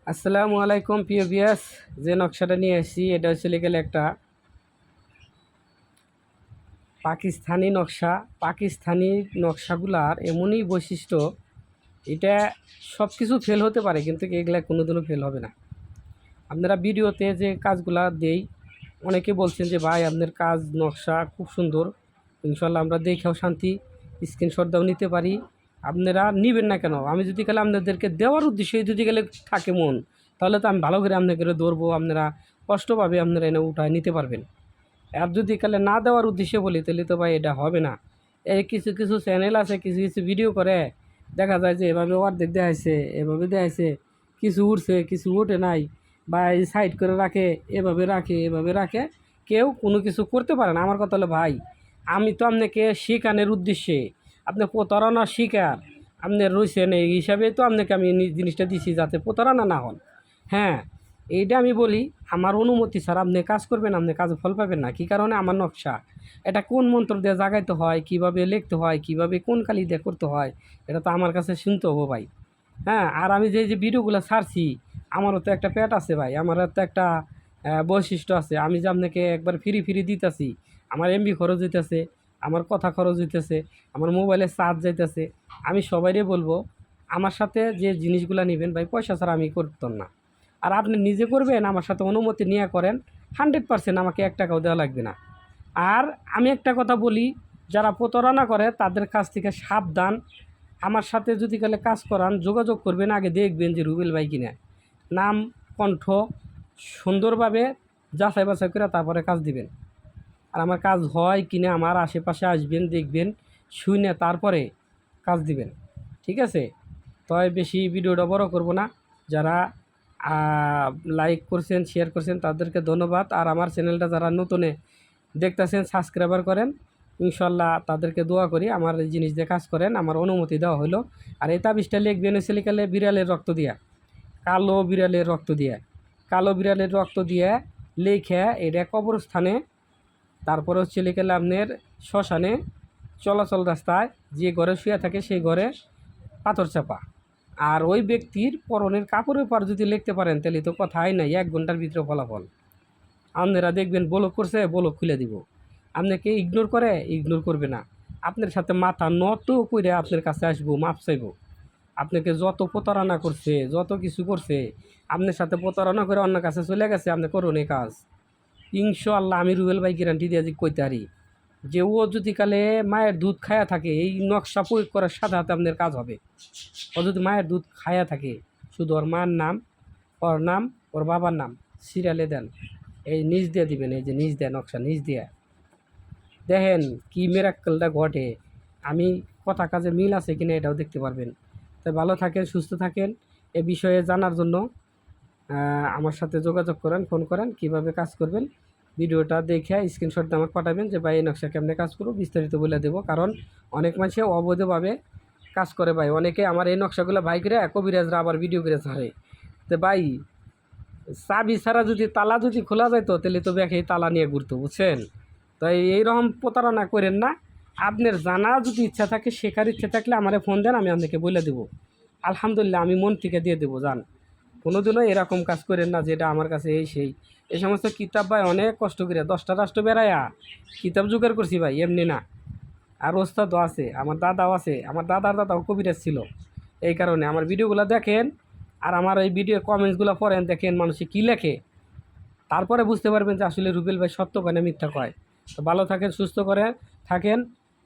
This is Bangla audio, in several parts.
আসসালামু আলাইকুম প্রিয় ভিউয়ার্স। যে নকশাটা নিয়ে এসেছি এটা হচ্ছে গেলে একটা পাকিস্তানি নকশা। পাকিস্তানি নকশাগুলার এমনই বৈশিষ্ট্য, এটা সব কিছু ফেল হতে পারে কিন্তু এগুলা কোনোদিনও ফেল হবে না। আপনারা ভিডিওতে যে কাজগুলা দেই, অনেকে বলছেন যে ভাই আপনার কাজ নকশা খুব সুন্দর, ইনশাল্লাহ আমরা দেখেও শান্তি, স্ক্রিনশট দাও নিতে পারি। আপনারা নেবেন না কেন? আমি যদি গেলে আপনাদেরকে দেওয়ার উদ্দেশ্যে যদি গেলে থাকে মন, তাহলে তো আমি ভালো করে আপনাকে ধরবো, আপনারা কষ্টভাবে আপনারা এনে উঠায় নিতে পারবেন। আর যদি কালে না দেওয়ার উদ্দেশ্যে বলি তাহলে তো ভাই এটা হবে না। এই কিছু কিছু চ্যানেল আছে, কিছু কিছু ভিডিও করে, দেখা যায় যে এভাবে অর্ধেক দেখাইছে, এভাবে দেখাইছে, কিছু উঠছে কিছু উঠে নাই, বা এই সাইড করে রাখে, এভাবে রাখে এভাবে রাখে, কেউ কোনো কিছু করতে পারে না। আমার কথা হলো ভাই, আমি তো আপনাকে শেখানোর উদ্দেশ্যে, আপনি প্রতারণা শিকার আপনি রয়েছেন, এই হিসাবে তো আপনাকে আমি জিনিসটা দিছি যাতে প্রতারণা না হন। হ্যাঁ, এইটা আমি বলি, আমার অনুমতি ছাড়া আপনি কাজ করবেন, আপনি কাজে ফল পাবেন না। কী কারণে? আমার নকশা, এটা কোন মন্ত্র দিয়ে জাগাইতে হয়, কিভাবে লিখতে হয়, কিভাবে কোন কালি দিয়ে করতে হয়, এটা তো আমার কাছে শুনতে হবো ভাই। হ্যাঁ, আর আমি যে ভিডিওগুলো ছাড়ছি, আমারও তো একটা পেট আছে ভাই, আমারও তো একটা বৈশিষ্ট্য আছে। আমি যে আপনাকে একবার ফ্রি দিতেছি, আমার এমবি খরচ হইতেছে, আমার কথা খরচ হইতেছে, আমার মোবাইলে চার্জ যাইতেছে। আমি সবাইরে বলবো, আমার সাথে যে জিনিসগুলো নেবেন ভাই, পয়সা ছাড়া আমি করতাম না। আর আপনি নিজে করবেন, আমার সাথে অনুমতি নিয়ে করেন, 100% আমাকে 1 টাকাও দেওয়া লাগবে না। আর আমি একটা কথা বলি, যারা প্রতারণা করে তাদের কাছ থেকে সাবধান। আমার সাথে যদি গেলে কাজ করান, যোগাযোগ করবেন, আগে দেখবেন যে রুবেল ভাই কিনা, নাম কণ্ঠ সুন্দরভাবে যাচাই বাছাই করে তারপরে কাজ দিবেন। আর আমার কাজ হয় কিনা আমার আশেপাশে আসবেন, দেখবেন, শুনে তারপরে কাজ দিবেন। ঠিক আছে? তবে বেশি ভিডিওটা বড় করব না। যারা লাইক করছেন, শেয়ার করছেন তাদেরকে ধন্যবাদ। আর আমার চ্যানেলটা যারা নতুনে দেখতেছেন, সাবস্ক্রাইবার করেন, ইনশাল্লাহ তাদেরকে দোয়া করি আমার এই জিনিস দিয়ে কাজ করেন, আমার অনুমতি দেওয়া হলো। আর এই তাবিজটা লিখবেন হচ্ছে লিখালে বিড়ালের রক্ত দিয়া, কালো বিড়ালের রক্ত দিয়ে, কালো বিড়ালের রক্ত দিয়ে লেখে এটা কবরস্থানে, তারপরে হচ্ছে লিখালে আপনার শ্মশানে, চলাচল রাস্তায় যে ঘরে শুয়ে থাকে সেই ঘরে পাথর চাপা। আর ওই ব্যক্তির পরনের কাপড়ের পর যদি লিখতে পারেন তাহলে তো কথাই নাই, 1 ঘন্টার ভিতরে ফলাফল। আপনারা দেখবেন ব্লক করছে, ব্লক খুলে দিব। আপনাকে ইগনোর করে, ইগনোর করবে না। আপনার সাথে মাথা নত করে আপনার কাছে আসবো, মাপ চাইব। আপনাকে যত প্রতারণা করছে, যত কিছু করছে, আপনার সাথে প্রতারণা করে অন্য কাছে চলে গেছে, আপনি করুন এই কাজ, ইনশাআল্লাহ আমি রুবেল ভাই গ্যারান্টি দিয়ে কইতে পারি যে ও যদি কালে মায়ের দুধ খায়া থাকে, এই নকশা প্রয়োগ করার সাথে সাথে আপনার কাজ হবে। ও যদি মায়ের দুধ খায়া থাকে, শুধু ওর মার নাম, ওর নাম, ওর বাবার নাম সিরিয়ালে দেন, এই নিচ দিয়ে দিবেন, এই যে নিচ দিয়ে নকশা নিচ দিয়ে দেখেন কী মিরাক্কেলটা ঘটে। আমি কথা কাজে মিল আছে কিনা এটাও দেখতে পারবেন। তাই ভালো থাকেন, সুস্থ থাকেন। এ বিষয়ে জানার জন্য আমার সাথে যোগাযোগ করেন, ফোন করেন, কিভাবে কাজ করবেন ভিডিওটা দেখে স্ক্রিনশট দিয়ে আমাকে পাঠাবেন যে ভাই এই নকশা কেমনে কাজ করবো, বিস্তারিত বলে দেবো। কারণ অনেক মানুষে অবৈধভাবে কাজ করে ভাই, অনেকে আমার এই নকশাগুলো ভাই করে কবিরাজরা আবার ভিডিও করে ছাড়ে। তো ভাই, চাবি ছাড়া যদি তালা যদি খোলা যাইতো তাহলে তো ব্যাগে তালা নিয়ে ঘুরতো, বুঝছেন? তো এইরকম প্রতারণা করেন না। আপনার জানা যদি ইচ্ছা থাকে, শেখার ইচ্ছা থাকলে আমারে ফোন দেন, আমি আপনাকে বলে দেবো। আলহামদুলিল্লাহ আমি মন থেকে দিয়ে দেবো। জান, কোনোদিনও এরকম কাজ করেন না যেটা আমার কাছে এই সেই। এই সমস্ত কিতাব ভাই অনেক কষ্ট করে 10টা রাষ্ট্র বেড়াইয়া কিতাব জোগাড় করছি ভাই, এমনি না। আর ওস্তাদও আছে, আমার দাদাও আছে, আমার দাদার দাদাও কবিরাজ ছিল। এই কারণে আমার ভিডিওগুলো দেখেন, আর আমার এই ভিডিওর কমেন্টসগুলো পড়েন, দেখেন মানুষে কী লেখে, তারপরে বুঝতে পারবেন যে আসলে রুবেল ভাই সত্য কয় না মিথ্যা কয়। তো ভালো থাকেন, সুস্থ করে থাকেন।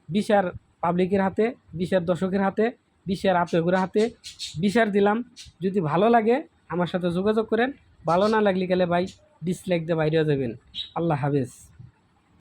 বিচার পাবলিকের হাতে, বিচার দর্শকের হাতে, বিচার আপনাদের হাতে। বিচার দিলাম, যদি ভালো লাগে আমার সাথে যোগাযোগ করেন, ভালো না লাগলে গেলে ভাই ডিসলাইক দিয়ে বাইরে যাবেন। আল্লাহ হাফেজ।